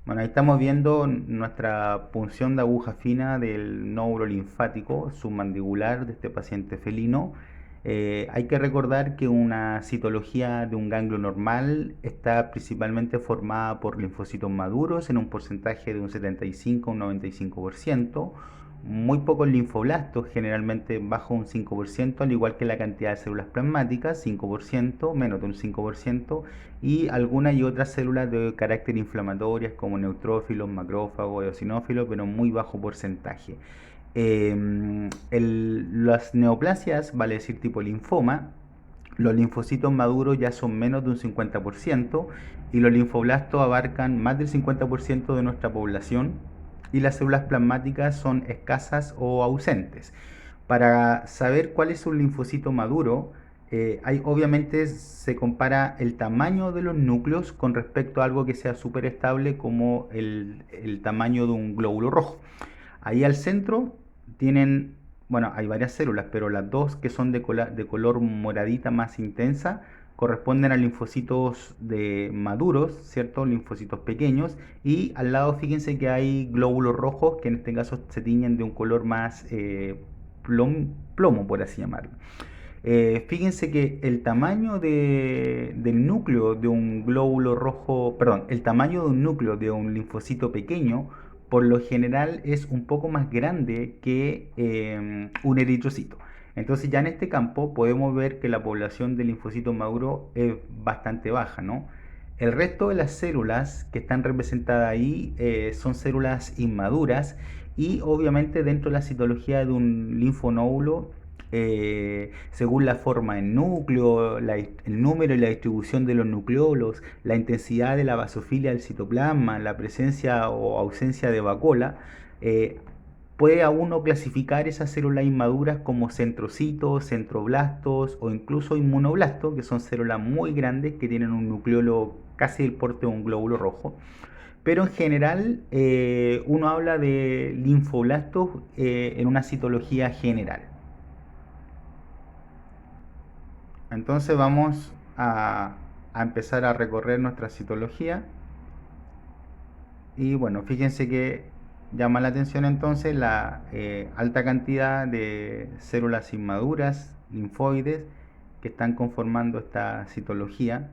Bueno, ahí estamos viendo nuestra punción de aguja fina del nódulo linfático submandibular de este paciente felino. Hay que recordar que una citología de un ganglio normal está principalmente formada por linfocitos maduros en un porcentaje de un 75 a un 95%, muy pocos linfoblastos, generalmente bajo un 5%, al igual que la cantidad de células plasmáticas, 5%, menos de un 5%, y algunas y otras células de carácter inflamatorias como neutrófilos, macrófagos, eosinófilos, pero muy bajo porcentaje. Las neoplasias, vale decir tipo linfoma, los linfocitos maduros ya son menos de un 50% y los linfoblastos abarcan más del 50% de nuestra población y las células plasmáticas son escasas o ausentes. Para saber cuál es un linfocito maduro, obviamente se compara el tamaño de los núcleos con respecto a algo que sea súper estable como el tamaño de un glóbulo rojo. Ahí al centro tienen, bueno, hay varias células, pero las dos que son de color moradita más intensa corresponden a linfocitos maduros, ¿cierto? Linfocitos pequeños. Y al lado fíjense que hay glóbulos rojos que en este caso se tiñen de un color más plomo, por así llamarlo. Fíjense que el tamaño del núcleo de un glóbulo rojo, perdón, el tamaño de un núcleo de un linfocito pequeño, por lo general es un poco más grande que un eritrocito. Entonces ya en este campo podemos ver que la población de linfocitos maduros es bastante baja, ¿no? El resto de las células que están representadas ahí son células inmaduras y obviamente dentro de la citología de un linfonódulo según la forma del núcleo, el número y la distribución de los nucleolos, la intensidad de la basofilia del citoplasma, la presencia o ausencia de vacuola, eh, puede a uno clasificar esas células inmaduras como centrocitos, centroblastos o incluso inmunoblastos, que son células muy grandes que tienen un nucleolo casi del porte de un glóbulo rojo. Pero en general uno habla de linfoblastos en una citología general. Entonces vamos a empezar a recorrer nuestra citología y bueno, fíjense que llama la atención entonces la alta cantidad de células inmaduras, linfoides, que están conformando esta citología.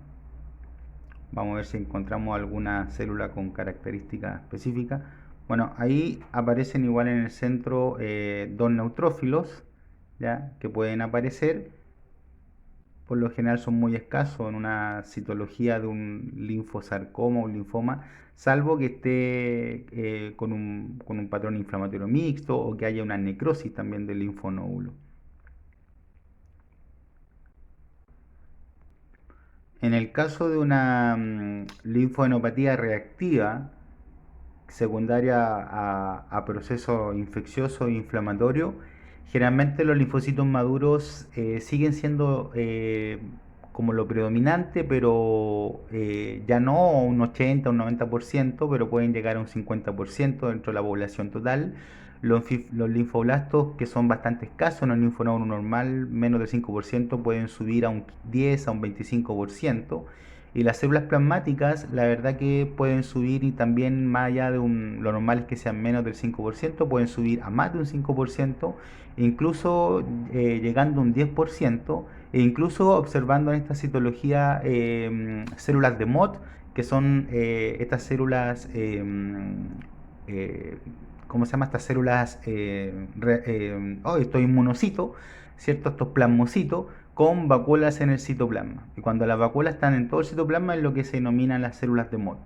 Vamos a ver si encontramos alguna célula con características específicas. Bueno, ahí aparecen igual en el centro dos neutrófilos, ¿ya? Que pueden aparecer. Por lo general son muy escasos en una citología de un linfosarcoma o un linfoma, salvo que esté con un patrón inflamatorio mixto o que haya una necrosis también del linfonódulo. En el caso de una linfodenopatía reactiva, secundaria a proceso infeccioso e inflamatorio, generalmente los linfocitos maduros siguen siendo como lo predominante, pero ya no un 80 o un 90%, pero pueden llegar a un 50% dentro de la población total. Los linfoblastos, que son bastante escasos en el linfonodo normal, menos del 5%, pueden subir a un 10 a un 25%. Y las células plasmáticas, la verdad que pueden subir y también más allá de lo normal es que sean menos del 5%, pueden subir a más de un 5%, incluso llegando a un 10%, e incluso observando en esta citología células de MOT, que son estas células, eh, ¿cómo se llama? Estas células, esto inmunocito, ¿cierto? Estos plasmocitos con vacuolas en el citoplasma. Y cuando las vacuolas están en todo el citoplasma es lo que se denominan las células de MOT.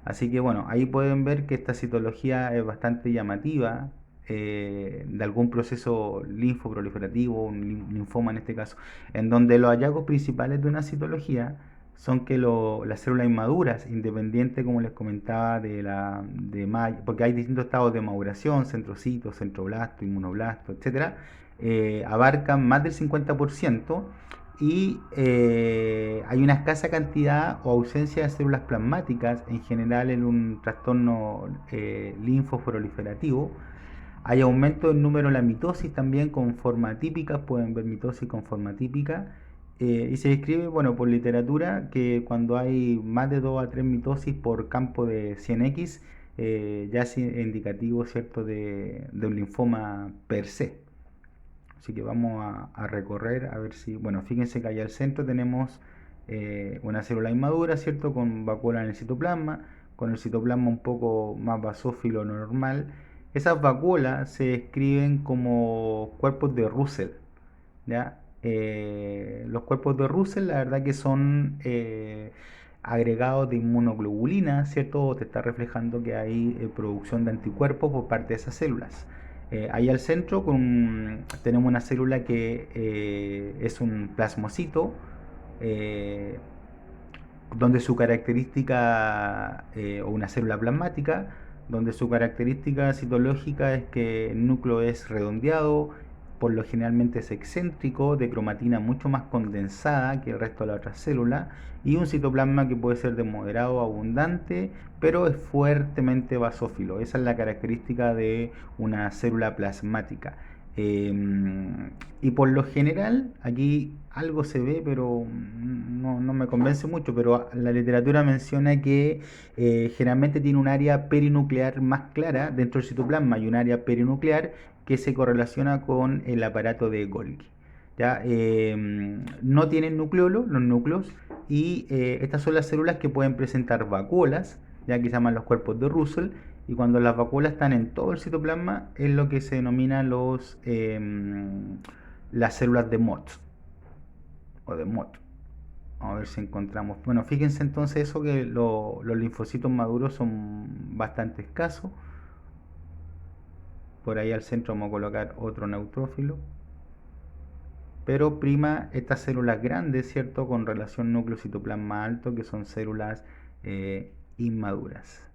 Así que bueno, ahí pueden ver que esta citología es bastante llamativa de algún proceso linfoproliferativo, un linfoma en este caso, en donde los hallazgos principales de una citología son que las células inmaduras, independiente como les comentaba porque hay distintos estados de maduración, centrocito, centroblasto, inmunoblasto, etcétera, abarcan más del 50% y hay una escasa cantidad o ausencia de células plasmáticas en general en un trastorno linfoproliferativo. Hay aumento del número de la mitosis también con forma típica, pueden ver mitosis con forma típica. Y se describe, bueno, por literatura que cuando hay más de 2 a 3 mitosis por campo de 100X, ya es indicativo, ¿cierto?, de un linfoma per se. Así que vamos a recorrer a ver si, bueno, fíjense que allá al centro tenemos una célula inmadura, ¿cierto?, con vacuola en el citoplasma, con el citoplasma un poco más basófilo normal. Esas vacuolas se escriben como cuerpos de Russell, ¿ya? Los cuerpos de Russell, la verdad que son agregados de inmunoglobulina, ¿cierto? Te está reflejando que hay producción de anticuerpos por parte de esas células. Ahí al centro tenemos una célula que es un plasmocito, eh, donde su característica, o una célula plasmática, donde su característica citológica es que el núcleo es redondeado, por lo generalmente es excéntrico, de cromatina mucho más condensada que el resto de la otra célula, y un citoplasma que puede ser de moderado a abundante, pero es fuertemente basófilo. Esa es la característica de una célula plasmática. Y por lo general, aquí algo se ve, pero no me convence mucho, pero la literatura menciona que generalmente tiene un área perinuclear más clara dentro del citoplasma y un área perinuclear que se correlaciona con el aparato de Golgi. ¿Ya? No tienen nucleolo, los núcleos, y estas son las células que pueden presentar vacuolas, ya que se llaman los cuerpos de Russell, y cuando las vacuolas están en todo el citoplasma es lo que se denomina las células de Mott o de Mott. Vamos a ver si encontramos. Bueno, fíjense entonces eso, que los linfocitos maduros son bastante escasos. Por ahí al centro vamos a colocar otro neutrófilo. Pero prima estas células grandes, ¿cierto? Con relación núcleo-citoplasma alto, que son células inmaduras.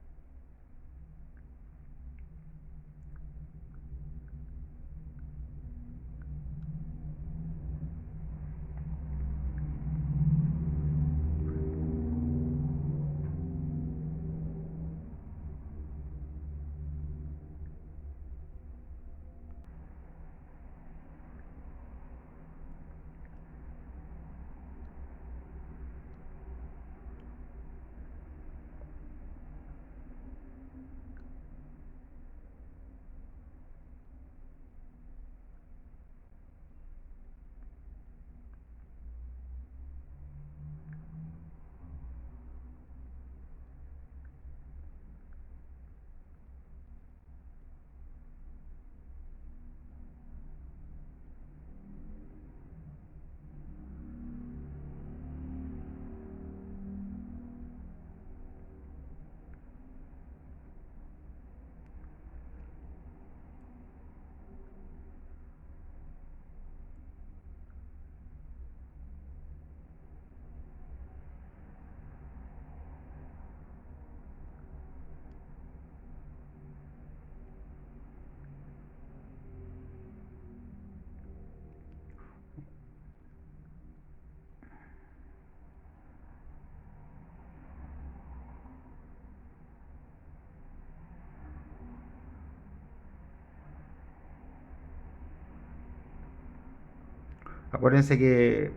Acuérdense que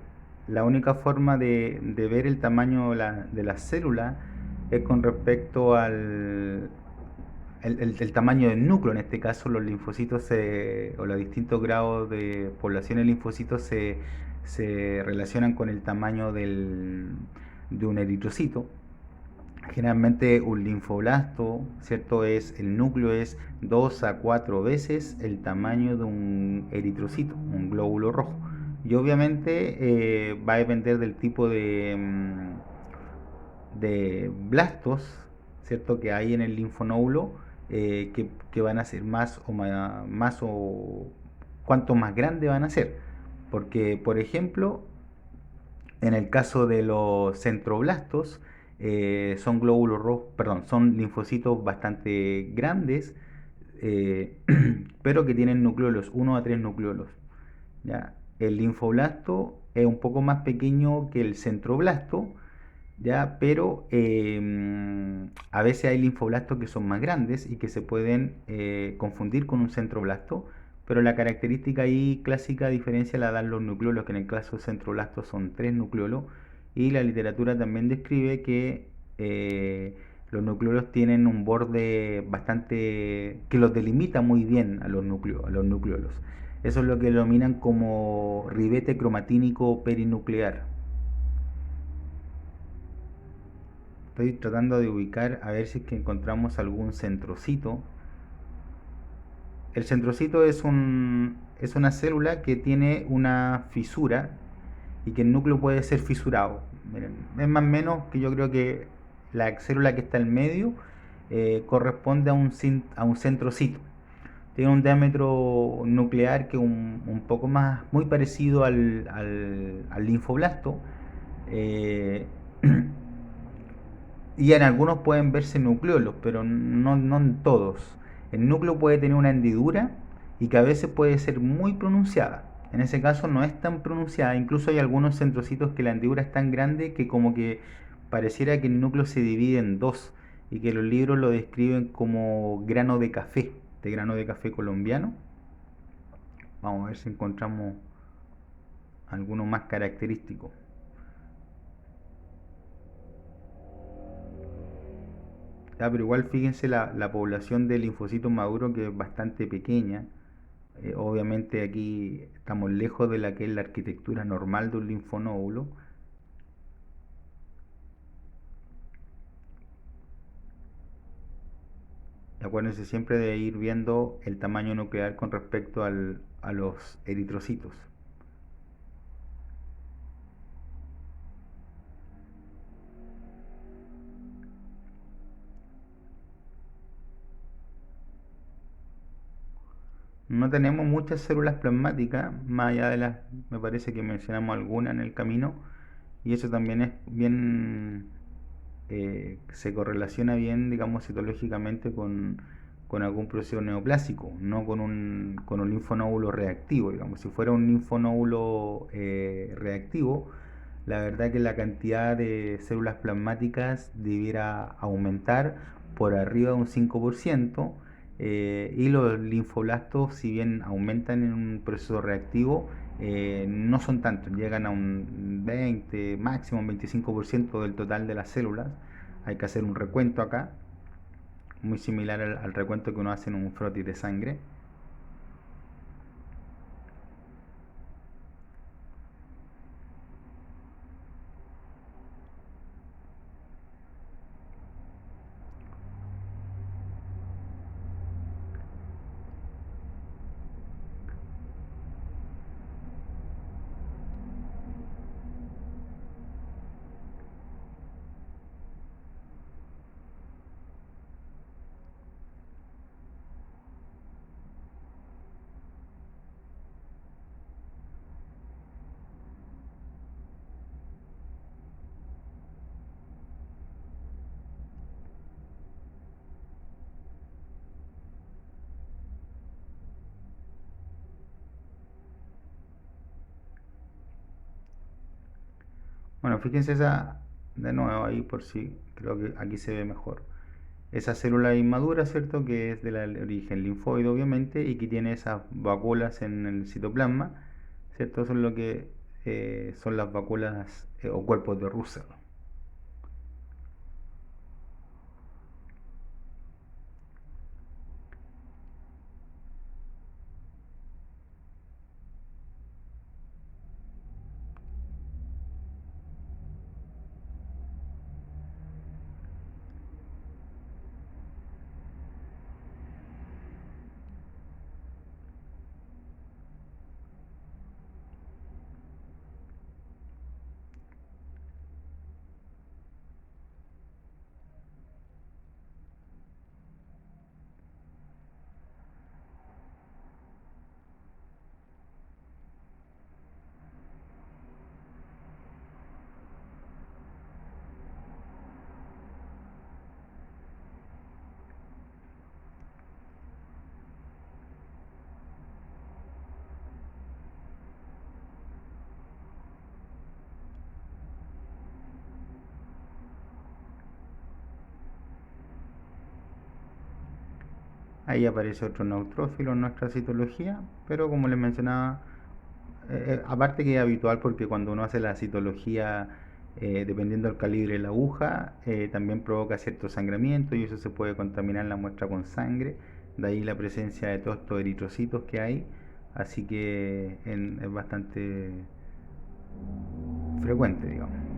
la única forma de ver el tamaño de la célula es con respecto al el tamaño del núcleo. En este caso, los linfocitos o los distintos grados de población de linfocitos se relacionan con el tamaño de un eritrocito. Generalmente un linfoblasto, ¿cierto? El núcleo es 2 a 4 veces el tamaño de un eritrocito, un glóbulo rojo. Y obviamente va a depender del tipo de blastos, ¿cierto?, que hay en el linfonódulo, que van a ser más o cuanto más grande van a ser. Porque, por ejemplo, en el caso de los centroblastos, son glóbulos rojos, perdón, son linfocitos bastante grandes, pero que tienen nucleolos, 1 a 3 nucleolos, ¿ya? el linfoblasto es un poco más pequeño que el centroblasto, ¿ya? Pero a veces hay linfoblastos que son más grandes y que se pueden confundir con un centroblasto, pero la característica ahí clásica diferencia la dan los nucleolos, que en el caso del centroblasto son tres nucleolos, y la literatura también describe que los nucleolos tienen un borde bastante que los delimita muy bien a los nucleolos. Eso es lo que denominan como ribete cromatínico perinuclear. Estoy tratando de ubicar a ver si es que encontramos algún centrocito. El centrocito es una célula que tiene una fisura y que el núcleo puede ser fisurado. Miren, es más o menos que yo creo que la célula que está en medio corresponde a un centrocito. Tiene un diámetro nuclear que un poco más, muy parecido al linfoblasto. eh, Y en algunos pueden verse nucleolos, pero no en todos. El núcleo puede tener una hendidura y que a veces puede ser muy pronunciada. En ese caso no es tan pronunciada. Incluso hay algunos centrocitos que la hendidura es tan grande que como que pareciera que el núcleo se divide en dos y que los libros lo describen como de grano de café colombiano. Vamos a ver si encontramos alguno más característico. Ya, pero igual fíjense la población de linfocitos maduros que es bastante pequeña. Obviamente aquí estamos lejos de la que es la arquitectura normal de un linfonódulo. Y acuérdense siempre de ir viendo el tamaño nuclear con respecto a los eritrocitos. No tenemos muchas células plasmáticas, más allá de las, me parece que mencionamos algunas en el camino, y eso también es bien, se correlaciona bien, digamos, citológicamente con algún proceso neoplásico, no con un linfonódulo reactivo, digamos. Si fuera un linfonódulo reactivo, la verdad que la cantidad de células plasmáticas debiera aumentar por arriba de un 5%, y los linfoblastos, si bien aumentan en un proceso reactivo, no son tantos, llegan a un 20, máximo un 25% del total de las células. Hay que hacer un recuento acá, muy similar al recuento que uno hace en un frotis de sangre. Bueno, fíjense esa, de nuevo ahí por si, creo que aquí se ve mejor. Esa célula inmadura, ¿cierto? Que es del origen linfoide, obviamente, y que tiene esas vacuolas en el citoplasma, ¿cierto? Eso es lo que son las vacuolas o cuerpos de Russell. Ahí aparece otro neutrófilo en nuestra citología, pero como les mencionaba, aparte que es habitual porque cuando uno hace la citología, dependiendo del calibre de la aguja, también provoca cierto sangramiento y eso se puede contaminar la muestra con sangre, de ahí la presencia de todos estos eritrocitos que hay, así que es bastante frecuente, digamos.